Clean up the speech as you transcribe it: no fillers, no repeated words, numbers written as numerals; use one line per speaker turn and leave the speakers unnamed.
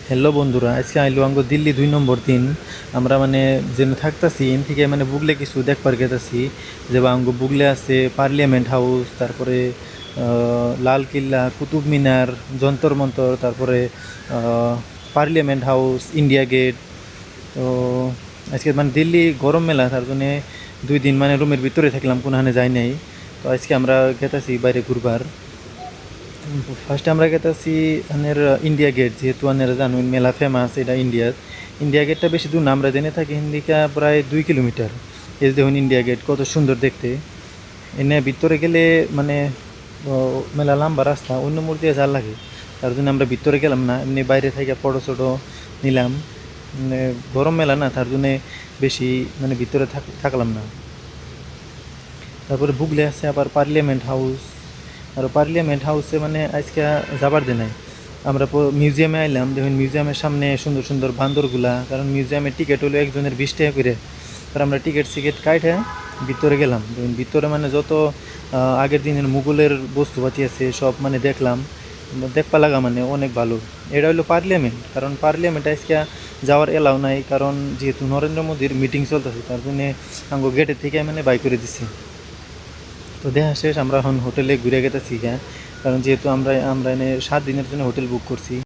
Hello বন্ধুরা, আজকে আইলো আঙ্গ দিল্লি 2 নম্বর দিন। আমরা মানে যেন থাকতাছি এন থেকে মানে বুগলে কিছু দেখবার গেতাছি। যে বা আঙ্গ বুগলে আছে পার্লিয়ামেন্ট হাউস, তারপরে লাল কিল্লা, কুতুব মিনার, যন্তর মন্তর, তারপরে পার্লিয়ামেন্ট হাউস, ইন্ডিয়া গেট। তো আজকে মানে দিল্লি গরম মেলা, তার জন্যে 2 দিন মানে রুমের ভিতরে থাকলাম, কোনখানে যাই নাই। তো আজকে আমরা গেতাছি বাইরে ঘুরবার। ফার্স্টে আমরা গেতেছি আনের ইন্ডিয়া গেট, যেহেতু আনের জানুন মেলা ফেমাস এটা ইন্ডিয়ার। ইন্ডিয়া গেটটা বেশি দূর না, আমরা জেনে থাকি হিন্দিকা প্রায় 2 কিলোমিটার। এই যে দেখুন ইন্ডিয়া গেট কত সুন্দর দেখতে। এনে ভিতরে গেলে মানে মেলা লম্বা রাস্তা, অন্য মোড় দিয়ে যাওয়ার লাগে। তার জন্য আমরা ভিতরে গেলাম না, এমনি বাইরে থেকে ফটো ছোটো নিলাম। মানে গরম মেলা না, তার জন্যে বেশি মানে ভিতরে থাকলাম না। তারপরে বুগলে আছে আবার পার্লিয়ামেন্ট হাউস। আর পার্লিয়ামেন্ট হাউসে মানে আজকে যাবার দে নাই। আমরা মিউজিয়ামে আইলাম, দেখুন মিউজিয়ামের সামনে সুন্দর সুন্দর বান্দরগুলা, কারণ মিউজিয়ামের টিকিট হলো একজনের 20 টাকা করে। আর আমরা টিকিট সিকিট কাটে ভিতরে গেলাম। দেখুন ভিতরে মানে যত আগের দিনের মুঘলের বস্তুপাতি আছে সব মানে দেখলাম। দেখবা লাগা মানে অনেক ভালো। এটা হলো পার্লিয়ামেন্ট, কারণ পার্লিয়ামেন্ট আজকে যাওয়ার এলাও নাই, কারণ যেহেতু নরেন্দ্র মোদীর মিটিং চলতেছে, তার জন্যে আঙ্গো গেটের থেকে মানে বাই করে দিছে। তো দেখা শেষ, আমরা এখন হোটেলে ঘুরে গেতেছি। হ্যাঁ, কারণ যেহেতু আমরা আমরা এনে 7 দিনের জন্য হোটেল বুক করছি।